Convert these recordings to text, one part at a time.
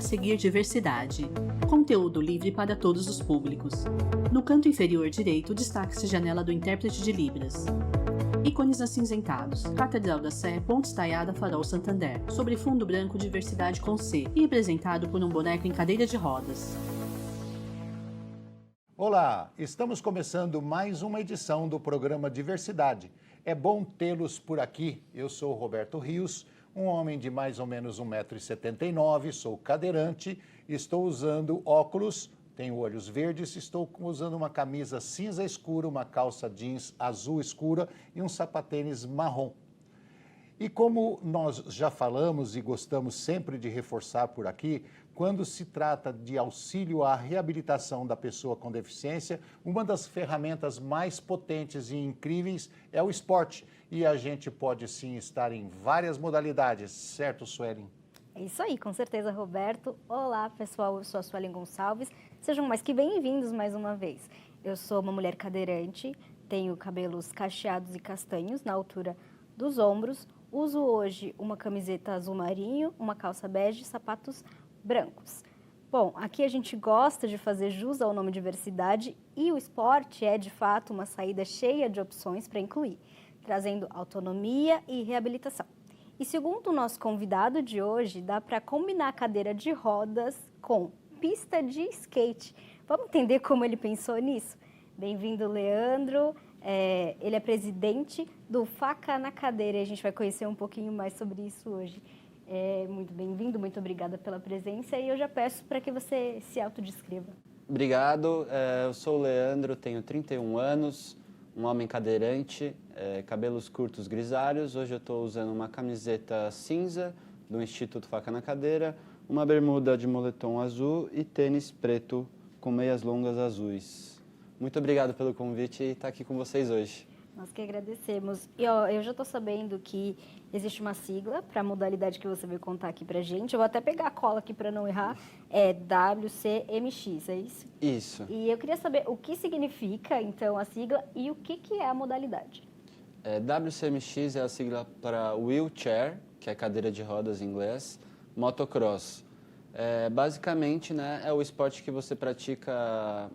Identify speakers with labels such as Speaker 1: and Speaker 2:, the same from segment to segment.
Speaker 1: A seguir, diversidade. Conteúdo livre para todos os públicos. No canto inferior direito, destaca-se janela do intérprete de Libras. Ícones acinzentados. Catedral da Sé, Ponte Estaiada, Farol Santander. Sobre fundo branco, diversidade com C. E representado por um boneco em cadeira de rodas.
Speaker 2: Olá, estamos começando mais uma edição do programa Diversidade. É bom tê-los por aqui. Eu sou Roberto Rios, um homem de mais ou menos 1,79 m, sou cadeirante, estou usando óculos, tenho olhos verdes, estou usando uma camisa cinza escura, uma calça jeans azul escura e um sapatênis marrom. E como nós já falamos e gostamos sempre de reforçar por aqui, quando se trata de auxílio à reabilitação da pessoa com deficiência, uma das ferramentas mais potentes e incríveis é o esporte. E a gente pode sim estar em várias modalidades, certo, Suelen?
Speaker 3: É isso aí, com certeza, Roberto. Olá, pessoal, eu sou a Suelen Gonçalves. Sejam mais que bem-vindos mais uma vez. Eu sou uma mulher cadeirante, tenho cabelos cacheados e castanhos na altura dos ombros. Uso hoje uma camiseta azul marinho, uma calça bege e sapatos brancos. Bom, aqui a gente gosta de fazer jus ao nome diversidade e o esporte é, de fato, uma saída cheia de opções para incluir, trazendo autonomia e reabilitação. E segundo o nosso convidado de hoje, dá para combinar a cadeira de rodas com pista de skate. Vamos entender como ele pensou nisso? Bem-vindo, Leandro. Ele é presidente do Faca na Cadeira e a gente vai conhecer um pouquinho mais sobre isso hoje. Muito bem-vindo, muito obrigada pela presença e eu já peço para que você se autodescreva.
Speaker 4: Obrigado, eu sou o Leandro, tenho 31 anos, um homem cadeirante, cabelos curtos grisalhos. Hoje eu estou usando uma camiseta cinza do Instituto Faca na Cadeira, uma bermuda de moletom azul e tênis preto com meias longas azuis. Muito obrigado pelo convite e estar aqui com vocês hoje.
Speaker 3: Nós que agradecemos. E eu já estou sabendo que existe uma sigla para a modalidade que você veio contar aqui para a gente. Eu vou até pegar a cola aqui para não errar. É WCMX, é isso?
Speaker 4: Isso.
Speaker 3: E eu queria saber o que significa, então, a sigla e o que é a modalidade.
Speaker 4: WCMX é a sigla para Wheelchair, que é cadeira de rodas em inglês, motocross. Basicamente, né, é o esporte que você pratica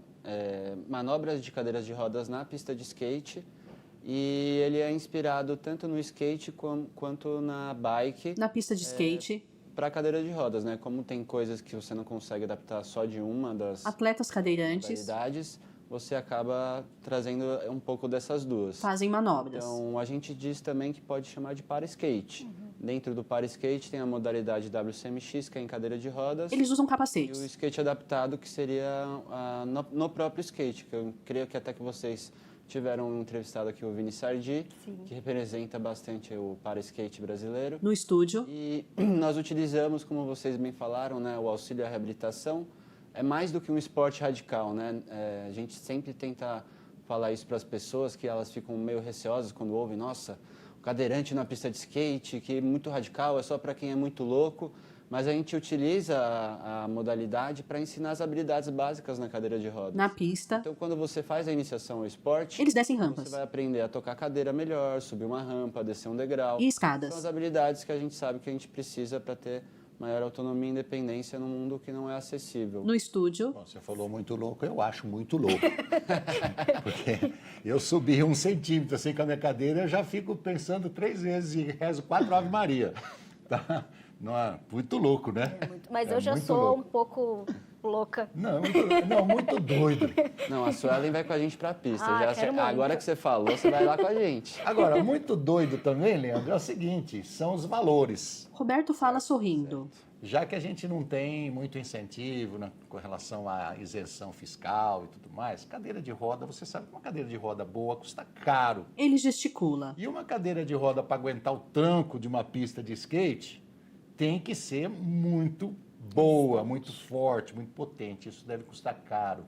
Speaker 4: manobras de cadeiras de rodas na pista de skate. E ele é inspirado tanto no skate quanto na bike.
Speaker 1: Na pista de skate.
Speaker 4: Para cadeira de rodas, né? Como tem coisas que você não consegue adaptar só de uma das
Speaker 1: Atletas cadeirantes
Speaker 4: modalidades, você acaba trazendo um pouco dessas duas.
Speaker 1: fazem manobras.
Speaker 4: Então, a gente diz também que pode chamar de para-skate. Dentro do para-skate tem a modalidade WCMX, que é em cadeira de rodas.
Speaker 1: Eles usam
Speaker 4: E
Speaker 1: capacetes.
Speaker 4: o skate adaptado, que seria no próprio skate, que eu creio que até que vocês tiveram entrevistado aqui o Vini Sardi, que representa bastante o para-skate brasileiro.
Speaker 1: No estúdio.
Speaker 4: E nós utilizamos, como vocês bem falaram, né, o auxílio à reabilitação. É mais do que um esporte radical, né? A gente sempre tenta falar isso para as pessoas, que elas ficam meio receosas quando ouvem, nossa, o cadeirante na pista de skate, que é muito radical, é só para quem é muito louco. Mas a gente utiliza a modalidade para ensinar as habilidades básicas na cadeira de rodas.
Speaker 1: Na pista.
Speaker 4: Então, quando você faz a iniciação ao esporte,
Speaker 1: Eles descem rampas.
Speaker 4: você vai aprender a tocar a cadeira melhor, subir uma rampa, descer um degrau.
Speaker 1: E escadas.
Speaker 4: São as habilidades que a gente sabe que a gente precisa para ter maior autonomia e independência num mundo que não é acessível.
Speaker 1: No estúdio.
Speaker 2: Bom, você falou muito louco, eu acho muito louco. Porque eu subi 1 centímetro assim com a minha cadeira, eu já fico pensando 3 vezes e rezo 4 Ave Maria. Tá? Não é muito louco, né?
Speaker 3: Mas eu já sou
Speaker 2: louco.
Speaker 3: um pouco louca.
Speaker 2: Não, muito doido.
Speaker 4: Não, a Suelen vai com a gente para a pista.
Speaker 3: Quero muito.
Speaker 4: Agora que você falou, você vai lá com a gente.
Speaker 2: Agora, muito doido também, Leandro, é o seguinte, são os valores.
Speaker 1: Roberto fala sorrindo.
Speaker 2: Já que a gente não tem muito incentivo, né, com relação à isenção fiscal e tudo mais, cadeira de roda, você sabe que uma cadeira de roda boa custa caro.
Speaker 1: Ele gesticula.
Speaker 2: E uma cadeira de roda para aguentar o tranco de uma pista de skate tem que ser muito boa, muito forte, muito potente. Isso deve custar caro.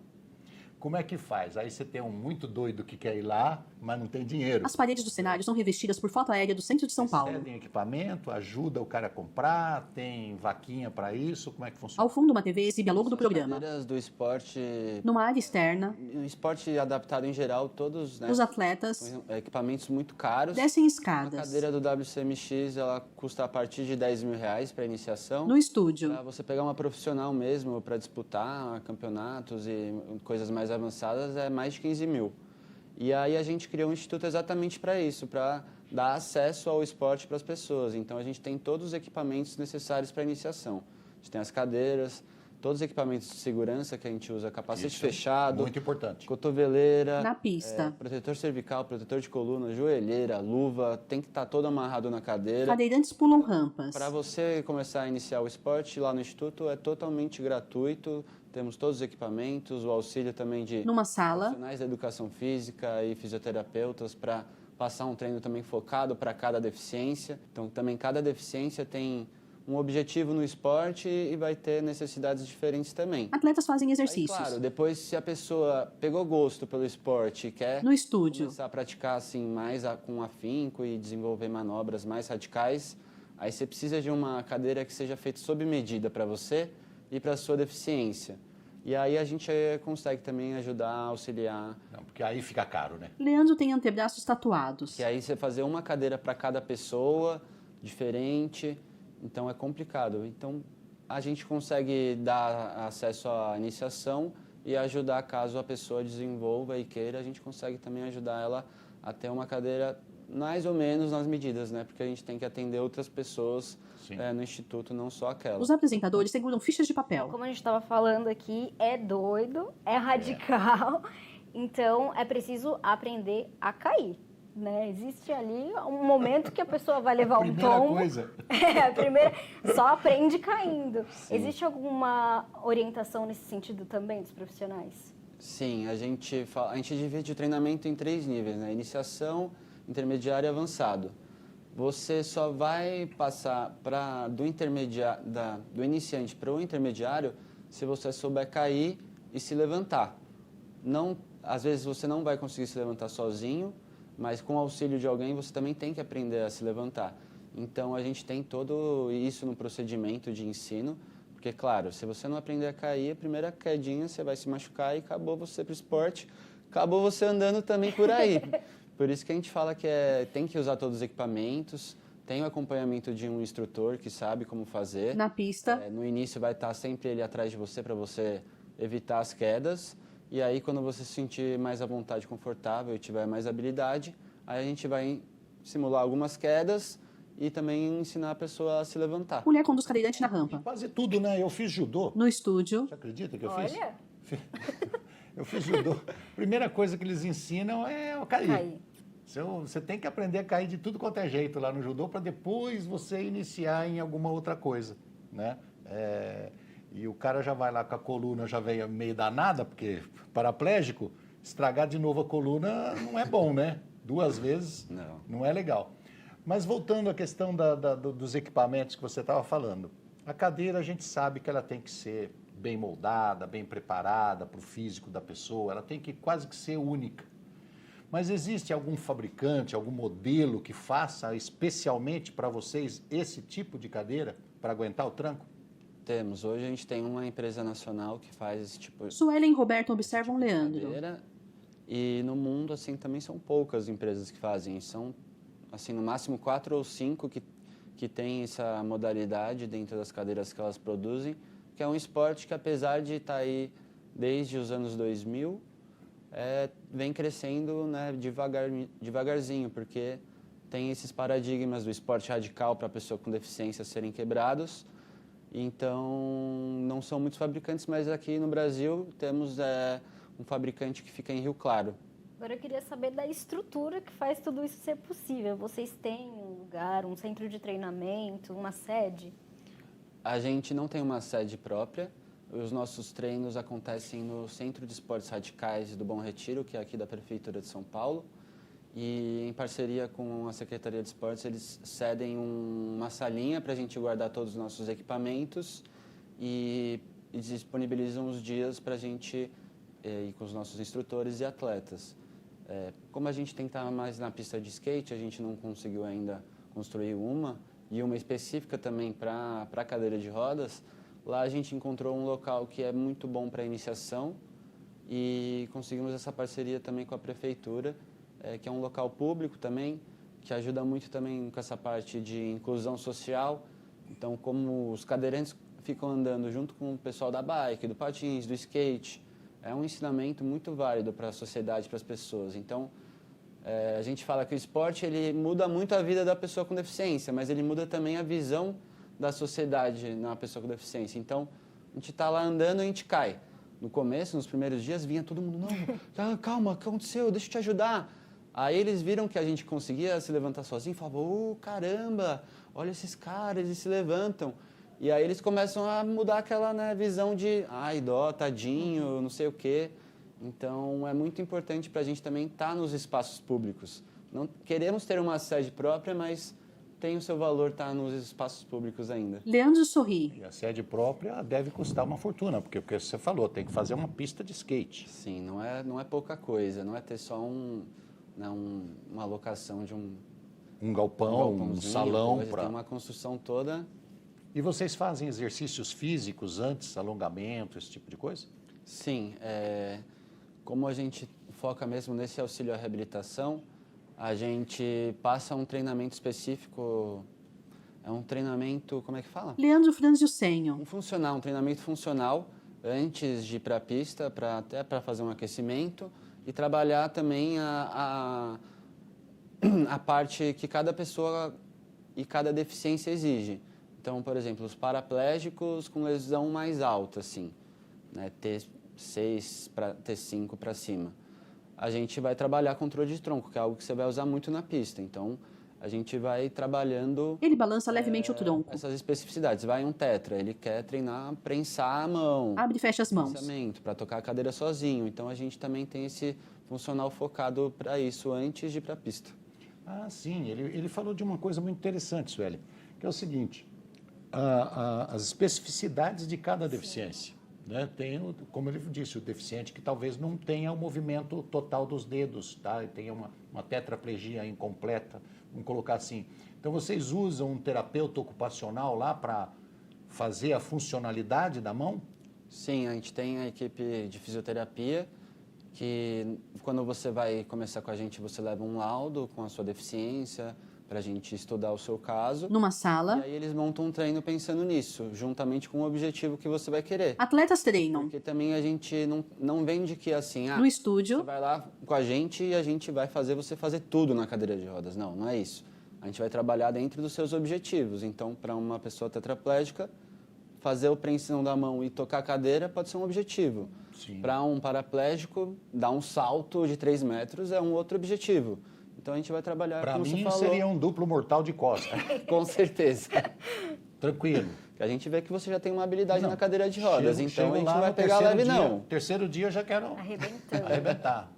Speaker 2: Como é que faz? Aí você tem um muito doido que quer ir lá, mas não tem dinheiro.
Speaker 1: As paredes do cenário são revestidas por foto aérea do centro de São Paulo.
Speaker 2: Cedem equipamento, ajuda o cara a comprar, tem vaquinha para isso, como é que funciona?
Speaker 1: Ao fundo, uma TV exibe a logo do
Speaker 4: As
Speaker 1: programa.
Speaker 4: cadeiras do esporte,
Speaker 1: Numa área externa,
Speaker 4: um esporte adaptado em geral, todos, né,
Speaker 1: os atletas
Speaker 4: com equipamentos muito caros.
Speaker 1: descem
Speaker 4: A
Speaker 1: escadas.
Speaker 4: cadeira do WCMX, ela custa a partir de R$10.000 para iniciação.
Speaker 1: No estúdio,
Speaker 4: Para você pegar uma profissional mesmo para disputar campeonatos e coisas mais avançadas é mais de 15 mil. E aí a gente criou um instituto exatamente para isso, para dar acesso ao esporte para as pessoas. Então a gente tem todos os equipamentos necessários para a iniciação. A gente tem as cadeiras, todos os equipamentos de segurança que a gente usa, capacete
Speaker 2: Isso,
Speaker 4: fechado,
Speaker 2: muito importante.
Speaker 4: cotoveleira,
Speaker 1: na pista,
Speaker 4: protetor cervical, protetor de coluna, joelheira, luva, tem que estar todo amarrado na cadeira.
Speaker 1: cadeirantes pulam rampas.
Speaker 4: Para você começar a iniciar o esporte lá no Instituto é totalmente gratuito, temos todos os equipamentos, o auxílio também de
Speaker 1: Numa sala,
Speaker 4: profissionais da educação física e fisioterapeutas para passar um treino também focado para cada deficiência. Então também cada deficiência tem um objetivo no esporte e vai ter necessidades diferentes também.
Speaker 1: atletas fazem
Speaker 4: Aí,
Speaker 1: exercícios.
Speaker 4: claro, depois se a pessoa pegou gosto pelo esporte e quer
Speaker 1: No estúdio,
Speaker 4: começar a praticar assim mais com afinco e desenvolver manobras mais radicais, aí você precisa de uma cadeira que seja feita sob medida para você e para a sua deficiência. E aí a gente consegue também ajudar a auxiliar.
Speaker 2: Não, porque aí fica caro, né?
Speaker 1: Leandro tem antebraços tatuados.
Speaker 4: Que aí você fazer uma cadeira para cada pessoa, diferente, então é complicado. Então a gente consegue dar acesso à iniciação e ajudar caso a pessoa desenvolva e queira, a gente consegue também ajudar ela a ter uma cadeira mais ou menos nas medidas, né? Porque a gente tem que atender outras pessoas no Instituto, não só aquela.
Speaker 1: Os apresentadores seguram fichas de papel.
Speaker 3: Como a gente estava falando aqui, é doido, é radical, então é preciso aprender a cair. Né? Existe ali um momento que a pessoa vai levar um
Speaker 2: Primeira
Speaker 3: tombo.
Speaker 2: coisa.
Speaker 3: A primeira, só aprende caindo. Existe alguma orientação nesse sentido também dos profissionais?
Speaker 4: Sim, a gente divide o treinamento em 3 níveis, né? Iniciação, intermediário e avançado. Você só vai passar do iniciante para o intermediário se você souber cair e se levantar. Às vezes você não vai conseguir se levantar sozinho, mas com o auxílio de alguém você também tem que aprender a se levantar. Então a gente tem todo isso no procedimento de ensino, porque claro, se você não aprender a cair, a primeira quedinha você vai se machucar e acabou você para o esporte, acabou você andando também por aí. Por isso que a gente fala que tem que usar todos os equipamentos, tem o acompanhamento de um instrutor que sabe como fazer.
Speaker 1: Na pista,
Speaker 4: No início vai estar sempre ele atrás de você para você evitar as quedas. E aí, quando você se sentir mais à vontade, confortável e tiver mais habilidade, aí a gente vai simular algumas quedas e também ensinar a pessoa a se levantar.
Speaker 1: mulher conduz cadeirante na rampa.
Speaker 2: Quase tudo, né? Eu fiz judô.
Speaker 1: No estúdio,
Speaker 2: Você acredita que eu fiz?
Speaker 3: Olha,
Speaker 2: Eu fiz judô. Primeira coisa que eles ensinam é cair.
Speaker 3: cair.
Speaker 2: Você tem que aprender a cair de tudo quanto é jeito lá no judô para depois você iniciar em alguma outra coisa, né? E o cara já vai lá com a coluna já veio meio danada, porque paraplégico, estragar de novo a coluna não é bom, né? 2 vezes não é legal. Mas voltando à questão dos equipamentos que você estava falando, a cadeira a gente sabe que ela tem que ser bem moldada, bem preparada para o físico da pessoa, ela tem que quase que ser única. Mas existe algum fabricante, algum modelo que faça especialmente para vocês esse tipo de cadeira para aguentar o tranco?
Speaker 4: Temos. Hoje a gente tem uma empresa nacional que faz esse tipo
Speaker 1: Suelen e Roberto observam
Speaker 4: de
Speaker 1: Leandro.
Speaker 4: cadeira. E no mundo, assim, também são poucas empresas que fazem. São, assim, no máximo 4 ou 5 que têm essa modalidade dentro das cadeiras que elas produzem, que é um esporte que, apesar de estar aí desde os anos 2000, vem crescendo, né, devagarzinho, porque tem esses paradigmas do esporte radical para a pessoa com deficiência serem quebrados. Então, não são muitos fabricantes, mas aqui no Brasil temos um fabricante que fica em Rio Claro.
Speaker 3: Agora eu queria saber da estrutura que faz tudo isso ser possível. Vocês têm um lugar, um centro de treinamento, uma sede?
Speaker 4: A gente não tem uma sede própria. Os nossos treinos acontecem no Centro de Esportes Radicais do Bom Retiro, que é aqui da Prefeitura de São Paulo. E em parceria com a Secretaria de Esportes, eles cedem uma salinha para a gente guardar todos os nossos equipamentos e disponibilizam os dias para a gente e com os nossos instrutores e atletas. Como a gente tem que estar mais na pista de skate, a gente não conseguiu ainda construir uma específica também para a cadeira de rodas. Lá a gente encontrou um local que é muito bom para iniciação e conseguimos essa parceria também com a prefeitura, que é um local público também, que ajuda muito também com essa parte de inclusão social. Então, como os cadeirantes ficam andando junto com o pessoal da bike, do patins, do skate, é um ensinamento muito válido para a sociedade, para as pessoas. Então, a gente fala que o esporte ele muda muito a vida da pessoa com deficiência, mas ele muda também a visão da sociedade na pessoa com deficiência. Então, a gente está lá andando e a gente cai. No começo, nos primeiros dias, vinha todo mundo, não, calma, o que aconteceu? Deixa eu te ajudar. Aí eles viram que a gente conseguia se levantar sozinho e falavam, caramba, olha esses caras, eles se levantam. E aí eles começam a mudar aquela, né, visão de, ai, dó, tadinho, não sei o quê. Então, é muito importante para a gente também estar nos espaços públicos. Não queremos ter uma sede própria, mas tem o seu valor estar nos espaços públicos ainda.
Speaker 1: Leandro sorri.
Speaker 2: E a sede própria deve custar uma fortuna, porque você falou, tem que fazer uma pista de skate.
Speaker 4: Sim, não é pouca coisa, não é ter só uma locação de
Speaker 2: um galpão, um salão.
Speaker 4: Tem uma construção toda.
Speaker 2: E vocês fazem exercícios físicos antes, alongamento, esse tipo de coisa?
Speaker 4: Sim, como a gente foca mesmo nesse auxílio à reabilitação, a gente passa um treinamento específico, é um treinamento, como é que fala?
Speaker 1: Leandro franze o senho.
Speaker 4: Um treinamento funcional antes de ir para a pista, até para fazer um aquecimento e trabalhar também a parte que cada pessoa e cada deficiência exige. Então, por exemplo, os paraplégicos com lesão mais alta, assim, né, T6 para T5 para cima. A gente vai trabalhar controle de tronco, que é algo que você vai usar muito na pista. Então, a gente vai trabalhando...
Speaker 1: Ele balança levemente o tronco.
Speaker 4: Essas especificidades. Vai um tetra, ele quer treinar, prensar a mão.
Speaker 1: Abre e fecha as mãos.
Speaker 4: Para tocar a cadeira sozinho. Então, a gente também tem esse funcional focado para isso antes de ir para a pista.
Speaker 2: Ah, sim. Ele falou de uma coisa muito interessante, Sueli, que é o seguinte, as especificidades de cada deficiência. Né? Tem, como ele disse, o deficiente que talvez não tenha o movimento total dos dedos, tá? E tenha uma tetraplegia incompleta, vamos colocar assim. Então, vocês usam um terapeuta ocupacional lá para fazer a funcionalidade da mão?
Speaker 4: Sim, a gente tem a equipe de fisioterapia, que quando você vai começar com a gente, você leva um laudo com a sua deficiência, para a gente estudar o seu caso.
Speaker 1: Numa sala.
Speaker 4: E aí eles montam um treino pensando nisso, juntamente com o objetivo que você vai querer.
Speaker 1: Atletas treinam.
Speaker 4: Porque também a gente não vende que assim,
Speaker 1: no estúdio.
Speaker 4: Você vai lá com a gente e a gente vai fazer você fazer tudo na cadeira de rodas. Não é isso. A gente vai trabalhar dentro dos seus objetivos. Então, para uma pessoa tetraplégica, fazer o prensão da mão e tocar a cadeira pode ser um objetivo. Para um paraplégico, dar um salto de 3 metros é um outro objetivo. Então, a gente vai trabalhar,
Speaker 2: como você falou.
Speaker 4: Para mim,
Speaker 2: seria um duplo mortal de costa.
Speaker 4: Com certeza.
Speaker 2: Tranquilo.
Speaker 4: A gente vê que você já tem uma habilidade na cadeira de rodas, então a gente não vai pegar
Speaker 2: leve,
Speaker 4: não.
Speaker 2: Terceiro dia eu já quero arrebentar.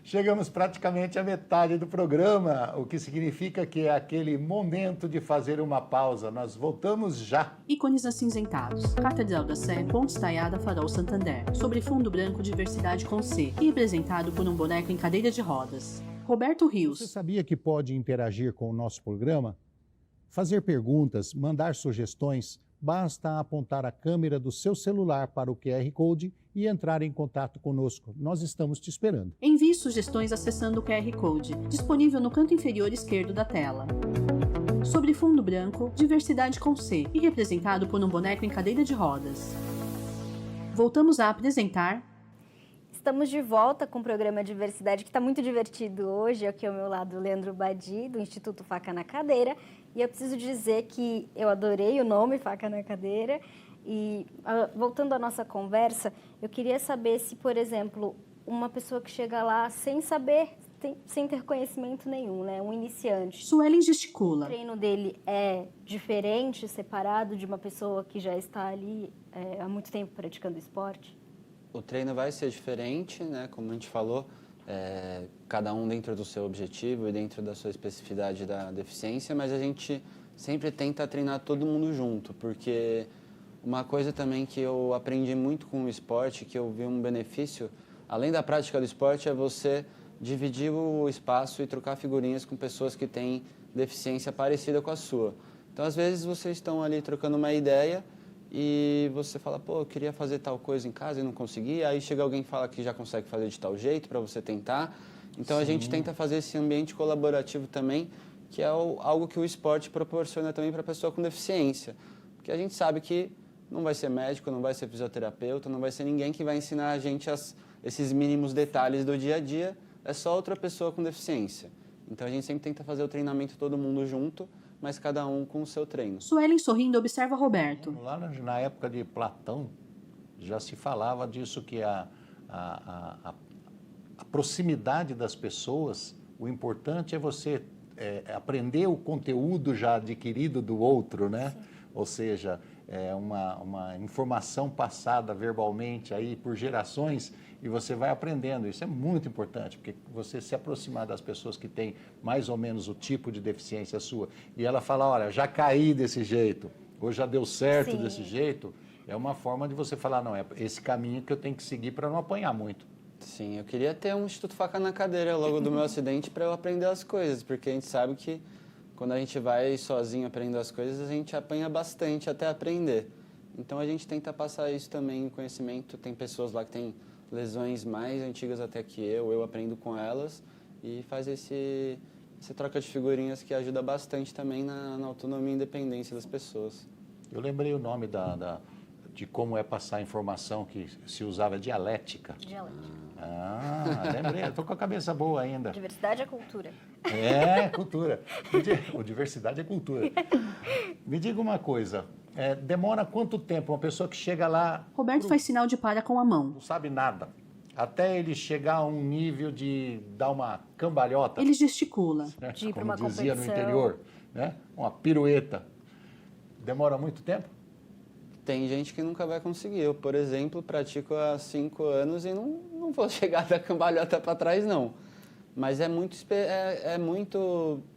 Speaker 2: Chegamos praticamente à metade do programa, o que significa que é aquele momento de fazer uma pausa. Nós voltamos já.
Speaker 1: Ícones acinzentados. Catedral da Sé, Ponte Estaiada, Farol Santander. Sobre fundo branco, diversidade com C. E representado por um boneco em cadeira de rodas. Roberto Rios.
Speaker 2: Você sabia que pode interagir com o nosso programa? Fazer perguntas, mandar sugestões, basta apontar a câmera do seu celular para o QR Code e entrar em contato conosco. Nós estamos te esperando.
Speaker 1: Envie sugestões acessando o QR Code, disponível no canto inferior esquerdo da tela. Sobre fundo branco, diversidade com C e representado por um boneco em cadeira de rodas. Voltamos a apresentar...
Speaker 3: Estamos de volta com o programa Diversidade, que está muito divertido hoje. Aqui ao meu lado, o Leandro Badi, do Instituto Faca na Cadeira. E eu preciso dizer que eu adorei o nome Faca na Cadeira. E, voltando à nossa conversa, eu queria saber se, por exemplo, uma pessoa que chega lá sem saber, sem ter conhecimento nenhum, né? Um iniciante.
Speaker 1: Suelen gesticula.
Speaker 3: O treino dele é diferente, separado de uma pessoa que já está ali há muito tempo praticando esporte?
Speaker 4: O treino vai ser diferente, né? Como a gente falou, cada um dentro do seu objetivo e dentro da sua especificidade da deficiência, mas a gente sempre tenta treinar todo mundo junto, porque Uma coisa também que eu aprendi muito com o esporte, que eu vi um benefício, além da prática do esporte, é você dividir o espaço e trocar figurinhas com pessoas que têm deficiência parecida com a sua. Então, às vezes, vocês estão ali trocando uma ideia e você fala, pô, eu queria fazer tal coisa em casa e não consegui. Aí chega alguém e fala que já consegue fazer de tal jeito para você tentar. Então, a gente tenta fazer esse ambiente colaborativo também, que é algo que o esporte proporciona também para a pessoa com deficiência. Porque a gente sabe que não vai ser médico, não vai ser fisioterapeuta, não vai ser ninguém que vai ensinar a gente esses mínimos detalhes do dia a dia. É só outra pessoa com deficiência. Então, a gente sempre tenta fazer o treinamento todo mundo junto, mas cada um com o seu treino.
Speaker 1: Suelen, sorrindo, observa Roberto.
Speaker 2: Lá na época de Platão, já se falava disso, que a proximidade das pessoas, o importante é você aprender o conteúdo já adquirido do outro, né? Sim. Ou seja, uma informação passada verbalmente aí por gerações e você vai aprendendo. Isso é muito importante, porque você se aproximar das pessoas que têm mais ou menos o tipo de deficiência sua e ela fala, olha, já caí desse jeito, ou já deu certo desse jeito, é uma forma de você falar, não, é esse caminho que eu tenho que seguir para não apanhar muito.
Speaker 4: Sim, eu queria ter um Instituto Faca na Cadeira logo do meu acidente para eu aprender as coisas, porque a gente sabe que quando a gente vai sozinho aprendendo as coisas, a gente apanha bastante até aprender. Então, a gente tenta passar isso também, conhecimento. Tem pessoas lá que têm lesões mais antigas até que eu aprendo com elas e faz essa troca de figurinhas que ajuda bastante também na autonomia e independência das pessoas.
Speaker 2: Eu lembrei o nome de como é passar a informação que se usava, dialética.
Speaker 3: Dialética.
Speaker 2: Lembrei, estou com a cabeça boa ainda.
Speaker 3: Diversidade é cultura.
Speaker 2: Cultura. Diversidade é cultura. Me diga uma coisa, demora quanto tempo uma pessoa que chega lá...
Speaker 1: Roberto faz sinal de para com a mão.
Speaker 2: Não sabe nada, até ele chegar a um nível de dar uma cambalhota.
Speaker 1: Ele gesticula.
Speaker 3: De ir para
Speaker 2: como
Speaker 3: uma
Speaker 2: dizia
Speaker 3: competição.
Speaker 2: no interior, né? Uma pirueta. Demora muito tempo?
Speaker 4: Tem gente que nunca vai conseguir. Eu, por exemplo, pratico há 5 anos e não vou chegar da cambalhota para trás, não. Mas é muito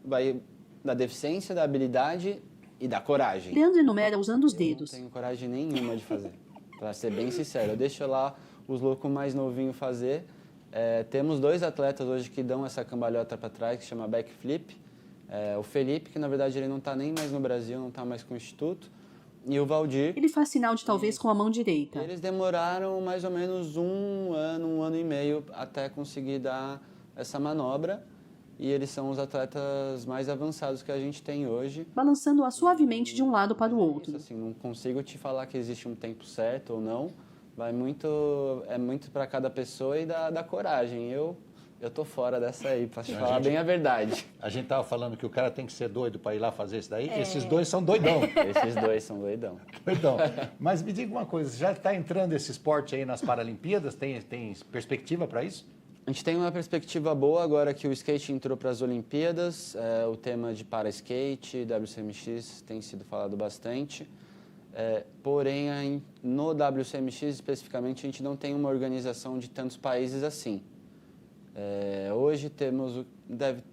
Speaker 4: vai da deficiência, da habilidade e da coragem.
Speaker 1: Leandro enumera usando os dedos.
Speaker 4: Eu não tenho coragem nenhuma de fazer, para ser bem sincero. Eu deixo lá os loucos mais novinhos fazer. Temos 2 atletas hoje que dão essa cambalhota para trás, que chama backflip. O Felipe, que na verdade ele não está nem mais no Brasil, não está mais com o Instituto. E o Valdir.
Speaker 1: Ele faz sinal de talvez com a mão direita.
Speaker 4: Eles demoraram mais ou menos um ano e meio até conseguir dar essa manobra. E eles são os atletas mais avançados que a gente tem hoje.
Speaker 1: Balançando-a suavemente de um lado para o outro.
Speaker 4: Isso, assim, não consigo te falar que existe um tempo certo ou não. É muito para cada pessoa e da coragem. Eu tô fora dessa aí, para te falar bem a verdade.
Speaker 2: A gente tava falando que o cara tem que ser doido para ir lá fazer isso daí. Esses 2 são doidão.
Speaker 4: Esses 2 são doidão.
Speaker 2: Doidão. Mas me diga uma coisa, já está entrando esse esporte aí nas Paralimpíadas? Tem perspectiva para isso?
Speaker 4: A gente tem uma perspectiva boa agora que o skate entrou para as Olimpíadas. O tema de para-skate, WCMX, tem sido falado bastante. Porém, no WCMX especificamente, a gente não tem uma organização de tantos países assim. Hoje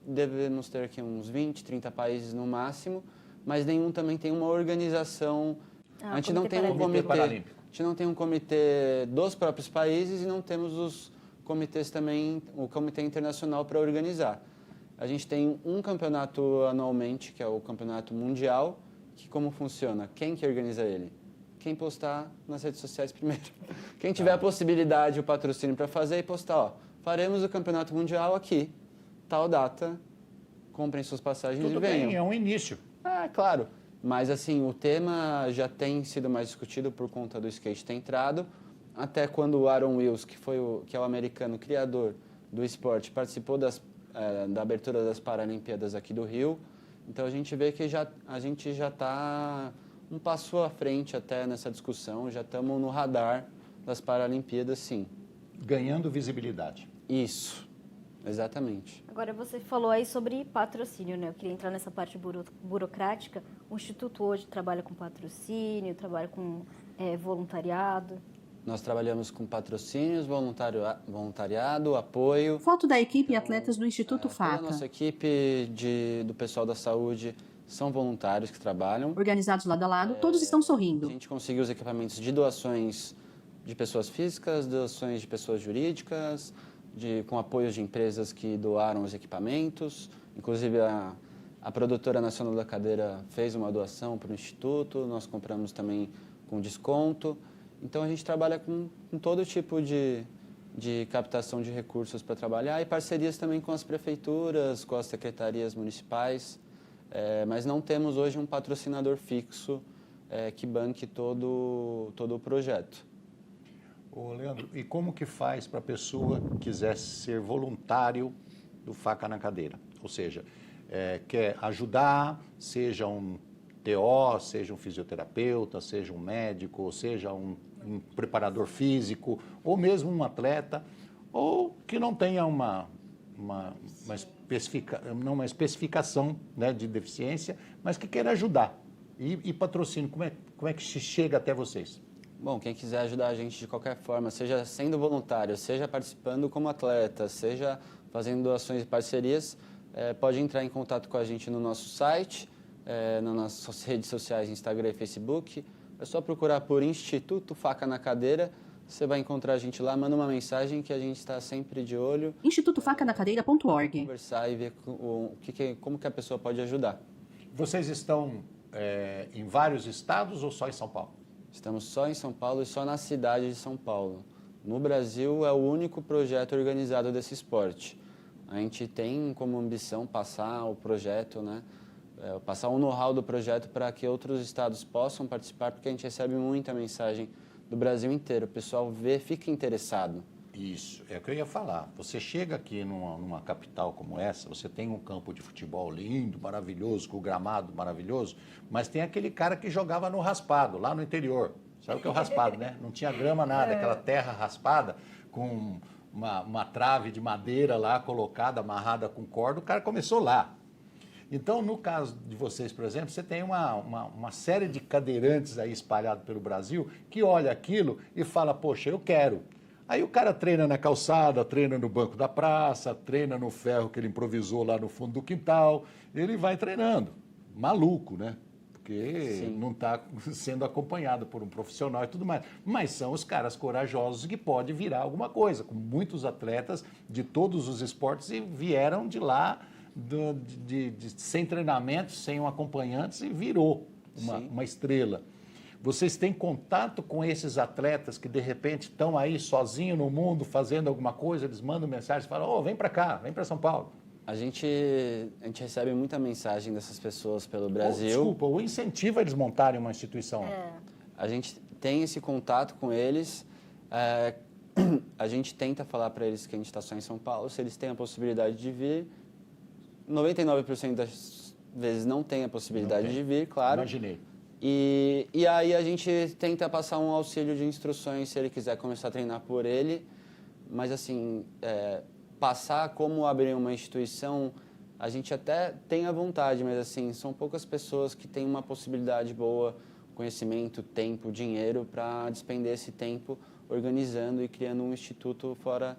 Speaker 4: devemos ter aqui uns 20, 30 países no máximo, mas nenhum também tem uma organização. A gente não tem um comitê. A gente não tem um comitê dos próprios países e não temos os comitês também, o comitê internacional para organizar. A gente tem um campeonato anualmente, que é o campeonato mundial, que como funciona? Quem que organiza ele? Quem postar nas redes sociais primeiro. Quem tiver a possibilidade, o patrocínio para fazer e postar, faremos o campeonato mundial aqui, tal data, comprem suas passagens e venham.
Speaker 2: Bem, é um início.
Speaker 4: Claro. Mas, assim, o tema já tem sido mais discutido por conta do skate ter entrado. Até quando o Aaron Wills, que é o americano criador do esporte, participou da abertura das Paralimpíadas aqui do Rio. Então, a gente vê que a gente já está um passo à frente até nessa discussão. Já estamos no radar das Paralimpíadas, sim.
Speaker 2: Ganhando visibilidade.
Speaker 4: Isso, exatamente.
Speaker 3: Agora, você falou aí sobre patrocínio, né? Eu queria entrar nessa parte burocrática. O Instituto hoje trabalha com patrocínio, trabalha com voluntariado.
Speaker 4: Nós trabalhamos com patrocínios, voluntariado, apoio.
Speaker 1: Foto da equipe e atletas do Instituto
Speaker 4: Toda
Speaker 1: Faca.
Speaker 4: a nossa equipe do pessoal da saúde são voluntários que trabalham.
Speaker 1: Organizados lado a lado, todos estão
Speaker 4: A
Speaker 1: sorrindo.
Speaker 4: gente conseguiu os equipamentos de doações de pessoas físicas, doações de pessoas jurídicas, com apoios de empresas que doaram os equipamentos. Inclusive, a produtora nacional da cadeira fez uma doação para o Instituto, nós compramos também com desconto. Então, a gente trabalha com todo tipo de captação de recursos para trabalhar e parcerias também com as prefeituras, com as secretarias municipais. Mas não temos hoje um patrocinador fixo que banque todo o projeto.
Speaker 2: Ô, Leandro, e como que faz para a pessoa que quiser ser voluntário do Faca na Cadeira? Ou seja, quer ajudar, seja um TO, seja um fisioterapeuta, seja um médico, seja um preparador físico, ou mesmo um atleta, ou que não tenha uma especificação, né, de deficiência, mas que queira ajudar. E patrocínio, como é que se chega até vocês?
Speaker 4: Bom, quem quiser ajudar a gente de qualquer forma, seja sendo voluntário, seja participando como atleta, seja fazendo doações e parcerias, pode entrar em contato com a gente no nosso site, nas nossas redes sociais, Instagram e Facebook. É só procurar por Instituto Faca na Cadeira, você vai encontrar a gente lá, manda uma mensagem que a gente está sempre de olho.
Speaker 1: institutofacanacadeira.org.
Speaker 4: Conversar e ver como que a pessoa pode ajudar.
Speaker 2: Vocês estão em vários estados ou só em São Paulo?
Speaker 4: Estamos só em São Paulo e só na cidade de São Paulo. No Brasil, é o único projeto organizado desse esporte. A gente tem como ambição passar o projeto, né? Passar o know-how do projeto para que outros estados possam participar, porque a gente recebe muita mensagem do Brasil inteiro. O pessoal fica interessado.
Speaker 2: Isso, é o que eu ia falar. Você chega aqui numa capital como essa, você tem um campo de futebol lindo, maravilhoso, com o gramado maravilhoso, mas tem aquele cara que jogava no raspado, lá no interior. Sabe o que é o raspado, né? Não tinha grama, nada, aquela terra raspada com uma trave de madeira lá colocada, amarrada com corda, o cara começou lá. Então, no caso de vocês, por exemplo, você tem uma série de cadeirantes aí espalhados pelo Brasil que olha aquilo e fala, poxa, eu quero. Aí o cara treina na calçada, treina no banco da praça, treina no ferro que ele improvisou lá no fundo do quintal. Ele vai treinando. Maluco, né? Porque
Speaker 4: Sim.
Speaker 2: não está sendo acompanhado por um profissional e tudo mais. Mas são os caras corajosos que pode virar alguma coisa. Com muitos atletas de todos os esportes e vieram de lá sem treinamento, sem um acompanhante e virou uma estrela. Vocês têm contato com esses atletas que, de repente, estão aí sozinhos no mundo, fazendo alguma coisa, eles mandam mensagem, falam, vem para cá, vem para São Paulo.
Speaker 4: A gente recebe muita mensagem dessas pessoas pelo Brasil.
Speaker 2: Desculpa, o incentivo a eles montarem uma instituição.
Speaker 4: A gente tem esse contato com eles, a gente tenta falar para eles que a gente está só em São Paulo, se eles têm a possibilidade de vir. 99% das vezes não tem a possibilidade de vir, claro.
Speaker 2: Imaginei.
Speaker 4: E aí a gente tenta passar um auxílio de instruções se ele quiser começar a treinar por ele. Mas, assim, passar como abrir uma instituição, a gente até tem a vontade, mas, assim, são poucas pessoas que têm uma possibilidade boa, conhecimento, tempo, dinheiro, para despender esse tempo organizando e criando um instituto fora.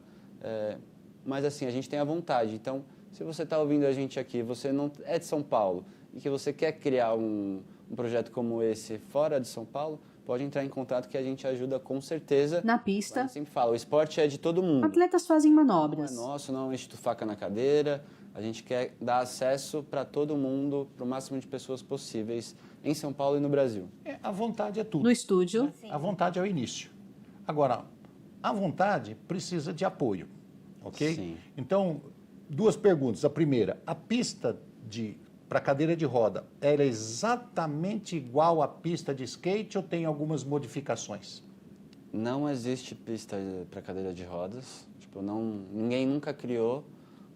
Speaker 4: Mas, assim, a gente tem a vontade. Então, se você está ouvindo a gente aqui, você não é de São Paulo e que você quer criar um projeto como esse fora de São Paulo, pode entrar em contato que a gente ajuda com certeza.
Speaker 1: Na pista,
Speaker 4: A gente sempre fala, o esporte é de todo mundo.
Speaker 1: atletas fazem manobras.
Speaker 4: Não é nosso, não é um Instituto Faca na Cadeira. A gente quer dar acesso para todo mundo, para o máximo de pessoas possíveis em São Paulo e no Brasil.
Speaker 2: A vontade é tudo.
Speaker 1: No estúdio,
Speaker 2: A vontade é o início. Agora, a vontade precisa de apoio, ok?
Speaker 4: Sim.
Speaker 2: Então, duas perguntas. A primeira, a pista para cadeira de roda, ela é exatamente igual à pista de skate ou tem algumas modificações?
Speaker 4: Não existe pista para cadeira de rodas. Tipo, ninguém nunca criou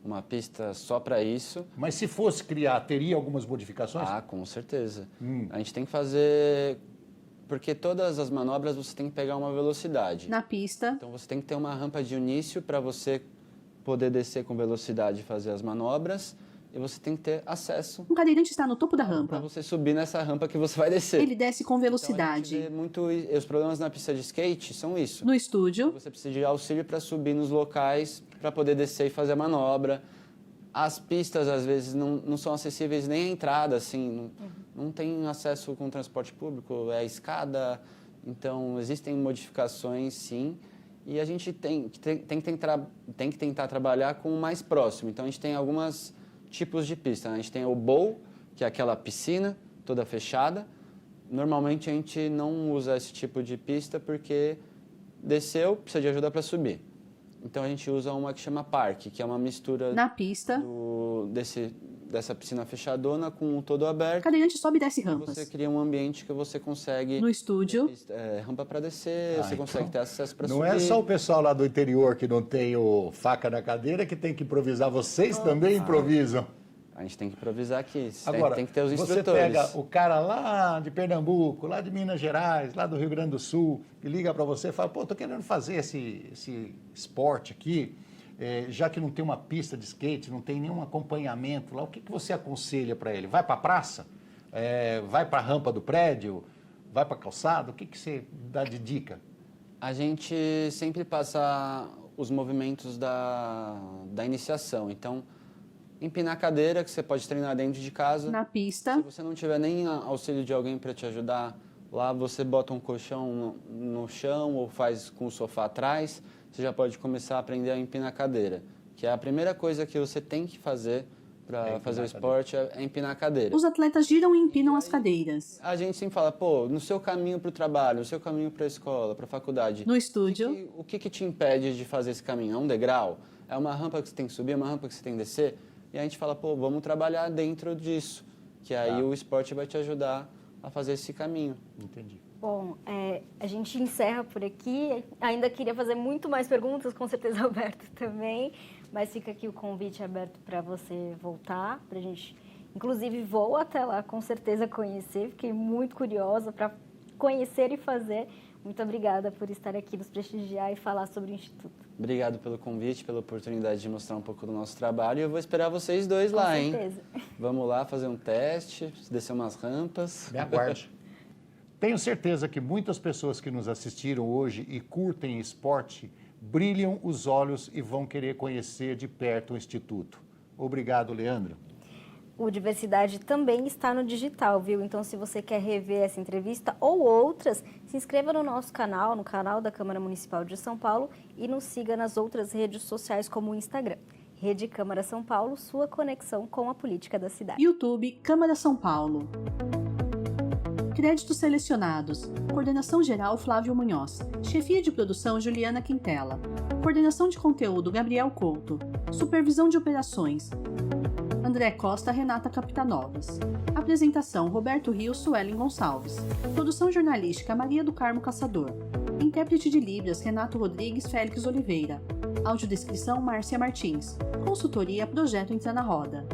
Speaker 4: uma pista só para isso.
Speaker 2: Mas se fosse criar, teria algumas modificações?
Speaker 4: Ah, com certeza. A gente tem que fazer... Porque todas as manobras você tem que pegar uma velocidade.
Speaker 1: na pista,
Speaker 4: Então você tem que ter uma rampa de início para você poder descer com velocidade e fazer as manobras. E você tem que ter acesso
Speaker 1: um cadeirante está no topo da
Speaker 4: para
Speaker 1: rampa.
Speaker 4: você subir nessa rampa que você vai descer.
Speaker 1: Ele desce com
Speaker 4: Então, a
Speaker 1: velocidade.
Speaker 4: gente vê muito... Os problemas na pista de skate são isso.
Speaker 1: No estúdio,
Speaker 4: Você precisa de auxílio para subir nos locais, para poder descer e fazer a manobra. As pistas, às vezes, não são acessíveis nem à entrada, assim, não tem acesso com transporte público, é escada, então existem modificações, sim, e a gente tem que tentar trabalhar com o mais próximo. Então, a gente tem alguns tipos de pista, né? A gente tem o bowl, que é aquela piscina toda fechada. Normalmente, a gente não usa esse tipo de pista porque desceu, precisa de ajuda para subir. Então, a gente usa uma que chama parque, que é uma mistura
Speaker 1: Na pista,
Speaker 4: dessa piscina fechadona com todo aberto.
Speaker 1: cadeirante sobe e desce rampas.
Speaker 4: Você cria um ambiente que você consegue...
Speaker 1: No estúdio,
Speaker 4: rampa para descer, você consegue ter acesso para subir.
Speaker 2: Não é só o pessoal lá do interior que não tem faca na cadeira que tem que improvisar, vocês também improvisam.
Speaker 4: A gente tem que improvisar aqui,
Speaker 2: Agora,
Speaker 4: tem que ter os
Speaker 2: você
Speaker 4: instrutores.
Speaker 2: pega o cara lá de Pernambuco, lá de Minas Gerais, lá do Rio Grande do Sul, que liga para você e fala, pô, tô querendo fazer esse esporte aqui, já que não tem uma pista de skate, não tem nenhum acompanhamento lá, o que você aconselha para ele? Vai para a praça? Vai para a rampa do prédio? Vai para a calçada? O que você dá de dica?
Speaker 4: A gente sempre passa os movimentos da iniciação, então... Empinar a cadeira, que você pode treinar dentro de casa.
Speaker 1: na pista,
Speaker 4: Se você não tiver nem auxílio de alguém para te ajudar, lá você bota um colchão no chão ou faz com o sofá atrás, você já pode começar a aprender a empinar a cadeira. Que é a primeira coisa que você tem que fazer para fazer o esporte, é empinar a cadeira.
Speaker 1: os atletas giram e empinam as cadeiras.
Speaker 4: A gente sempre fala, pô, no seu caminho para o trabalho, no seu caminho para a escola, para a faculdade,
Speaker 1: No estúdio,
Speaker 4: o que te impede de fazer esse caminho? É um degrau? É uma rampa que você tem que subir? É uma rampa que você tem que descer? E a gente fala, pô, vamos trabalhar dentro disso, que aí o esporte vai te ajudar a fazer esse caminho.
Speaker 2: Entendi.
Speaker 3: Bom, a gente encerra por aqui. Ainda queria fazer muito mais perguntas, com certeza Alberto também, mas fica aqui o convite aberto para você voltar, para a gente, inclusive, vou até lá, com certeza conhecer. Fiquei muito curiosa para conhecer e fazer. Muito obrigada por estar aqui, nos prestigiar e falar sobre o Instituto.
Speaker 4: Obrigado pelo convite, pela oportunidade de mostrar um pouco do nosso trabalho. E eu vou esperar vocês dois lá, hein?
Speaker 3: Com certeza.
Speaker 4: Vamos lá fazer um teste, descer umas rampas.
Speaker 2: Me aguarde. Tenho certeza que muitas pessoas que nos assistiram hoje e curtem esporte brilham os olhos e vão querer conhecer de perto o Instituto. Obrigado, Leandro.
Speaker 3: O Diversidade também está no digital, viu? Então, se você quer rever essa entrevista ou outras, se inscreva no nosso canal, no canal da Câmara Municipal de São Paulo e nos siga nas outras redes sociais como o Instagram. Rede Câmara São Paulo, sua conexão com a política da cidade.
Speaker 1: YouTube, Câmara São Paulo. Créditos selecionados. Coordenação geral Flávio Munhoz. Chefia de produção Juliana Quintela. Coordenação de conteúdo Gabriel Couto. Supervisão de operações André Costa, Renata Capitanovas. Apresentação Roberto Rios, Suelen Gonçalves. Produção jornalística Maria do Carmo Caçador. Intérprete de Libras Renato Rodrigues Félix Oliveira. Audiodescrição Márcia Martins. Consultoria Projeto Entra na Roda.